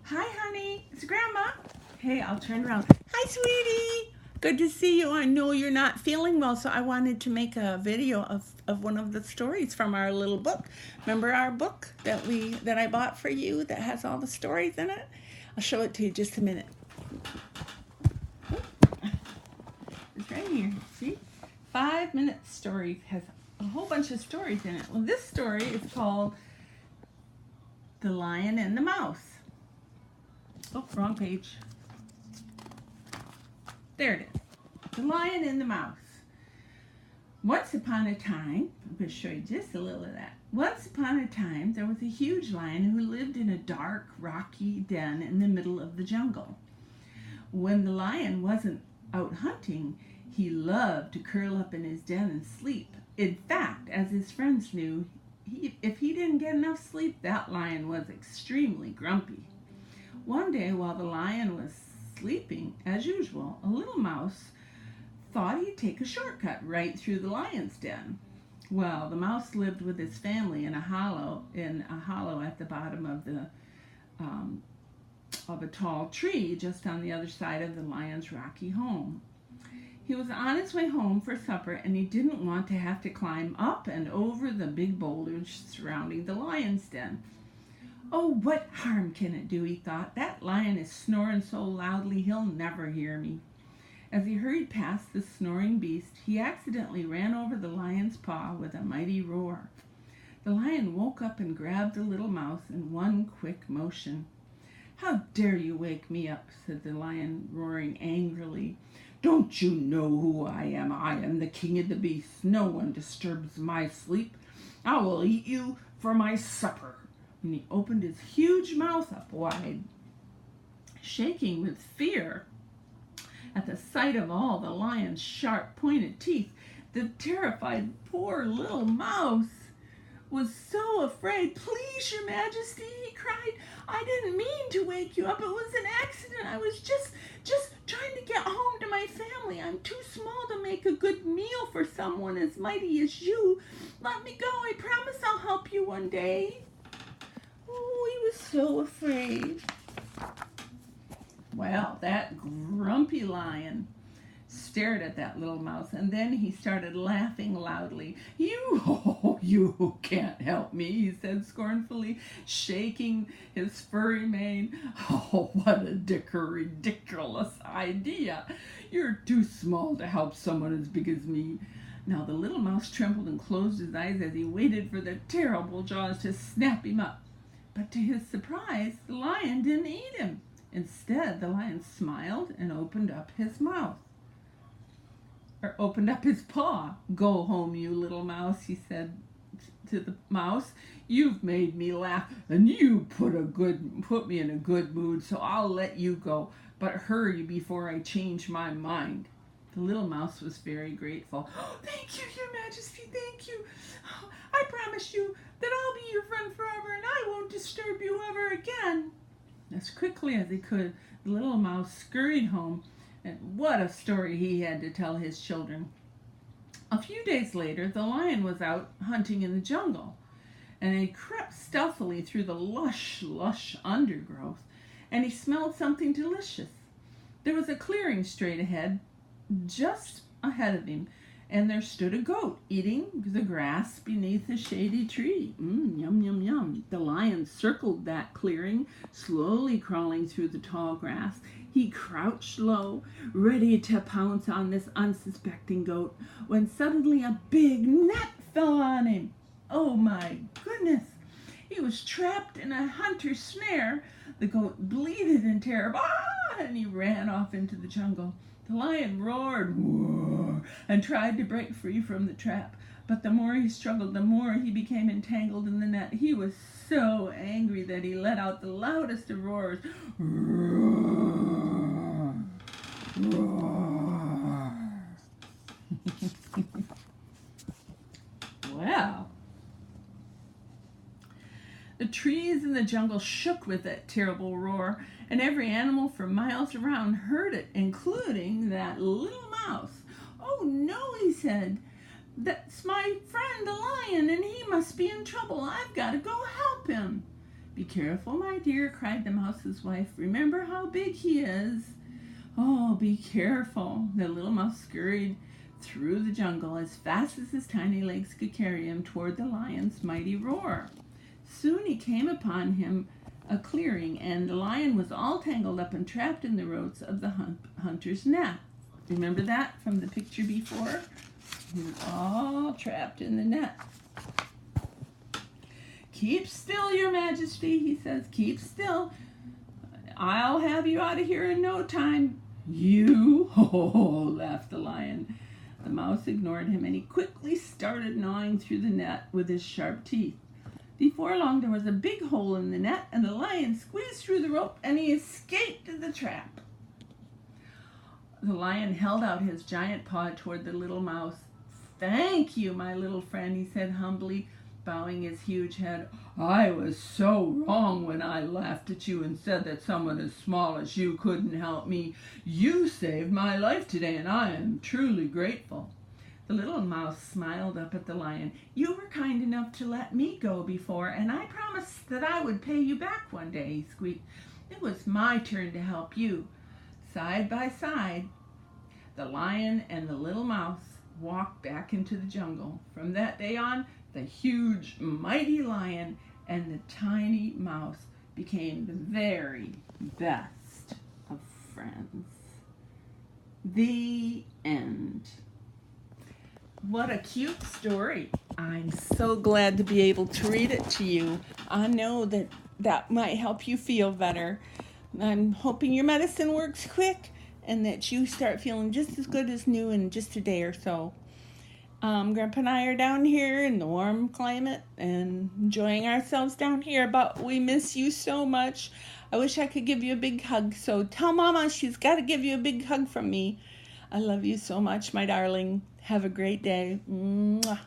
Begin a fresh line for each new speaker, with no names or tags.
Hi, honey. It's Grandma. Hey, I'll turn around. Hi, sweetie. Good to see you. I know you're not feeling well, so I wanted to make a video of one of the stories from our little book. Remember our book that I bought for you that has all the stories in it? I'll show it to you just a minute. It's right here. See? 5 minute story has a whole bunch of stories in it. Well, this story is called The Lion and the Mouse. Oh, wrong page. There it is. The Lion and the Mouse. Once upon a time, I'm going to show you just a little of that. Once upon a time, there was a huge lion who lived in a dark, rocky den in the middle of the jungle. When the lion wasn't out hunting, he loved to curl up in his den and sleep. In fact, as his friends knew, if he didn't get enough sleep, that lion was extremely grumpy. One day, while the lion was sleeping, as usual, a little mouse thought he'd take a shortcut right through the lion's den. Well, the mouse lived with his family in a hollow at the bottom of a tall tree just on the other side of the lion's rocky home. He was on his way home for supper, and he didn't want to have to climb up and over the big boulders surrounding the lion's den. Oh, what harm can it do, he thought. That lion is snoring so loudly he'll never hear me. As he hurried past the snoring beast, he accidentally ran over the lion's paw with a mighty roar. The lion woke up and grabbed the little mouse in one quick motion. "How dare you wake me up," said the lion, roaring angrily. "Don't you know who I am? I am the king of the beasts. No one disturbs my sleep. I will eat you for my supper." And he opened his huge mouth up wide. Shaking with fear at the sight of all the lion's sharp pointed teeth, the terrified poor little mouse was so afraid. "Please, your majesty," he cried, "I didn't mean to wake you up. It was an accident. I was just trying to get home to my family. I'm too small to make a good meal for someone as mighty as you. Let me go. I promise I'll help you one day." Oh, he was so afraid. Well, that grumpy lion stared at that little mouse, and then he started laughing loudly. You can't help me," he said scornfully, shaking his furry mane. "Oh, what a ridiculous idea. You're too small to help someone as big as me." Now the little mouse trembled and closed his eyes as he waited for the terrible jaws to snap him up. But to his surprise, the lion didn't eat him. Instead, the lion smiled and opened up his paw. "Go home, you little mouse," he said to the mouse. "You've made me laugh, and you put me in a good mood, so I'll let you go. But hurry before I change my mind." The little mouse was very grateful. "Oh, thank you, your majesty, thank you. Oh, I promise you that I'll be your friend forever, and I won't disturb you ever again." As quickly as he could, the little mouse scurried home, and what a story he had to tell his children. A few days later, the lion was out hunting in the jungle, and he crept stealthily through the lush undergrowth, and he smelled something delicious. There was a clearing straight ahead, just ahead of him, and there stood a goat eating the grass beneath a shady tree. Yum, yum, yum. The lion circled that clearing, slowly crawling through the tall grass. He crouched low, ready to pounce on this unsuspecting goat, when suddenly a big net fell on him. Oh my goodness! He was trapped in a hunter's snare. The goat bleated in terror, and he ran off into the jungle. The lion roared and tried to break free from the trap, but the more he struggled, the more he became entangled in the net. He was so angry that he let out the loudest of roars. Roar, roar. Well, the trees in the jungle shook with that terrible roar, and every animal for miles around heard it, including that little mouse. "Oh no," he said, "that's my friend the lion, and he must be in trouble. I've got to go help him." Be careful, my dear, cried the mouse's wife. Remember how big he is. Oh, be careful. The little mouse scurried through the jungle as fast as his tiny legs could carry him toward the lion's mighty roar. Soon he came upon him a clearing, and the lion was all tangled up and trapped in the ropes of the hunter's net. Remember that from the picture before? He was all trapped in the net. Keep still, your majesty, he says. Keep still. I'll have you out of here in no time. You? Oh, laughed the lion. The mouse ignored him, and he quickly started gnawing through the net with his sharp teeth. Before long, there was a big hole in the net, and the lion squeezed through the rope, and he escaped the trap. The lion held out his giant paw toward the little mouse. Thank you, my little friend, he said humbly, bowing his huge head. I was so wrong when I laughed at you and said that someone as small as you couldn't help me. You saved my life today, and I am truly grateful. The little mouse smiled up at the lion. You were kind enough to let me go before, and I promised that I would pay you back one day, he squeaked. It was my turn to help you. Side by side, the lion and the little mouse walked back into the jungle. From that day on, the huge, mighty lion and the tiny mouse became the very best of friends. The end. What a cute story. I'm so glad to be able to read it to you. I know that might help you feel better. I'm hoping your medicine works quick and that you start feeling just as good as new in just a day or so. Grandpa and I are down here in the warm climate and enjoying ourselves down here, but we miss you so much. I wish I could give you a big hug, so tell Mama she's got to give you a big hug from me. I love you so much, my darling. Have a great day. Mwah.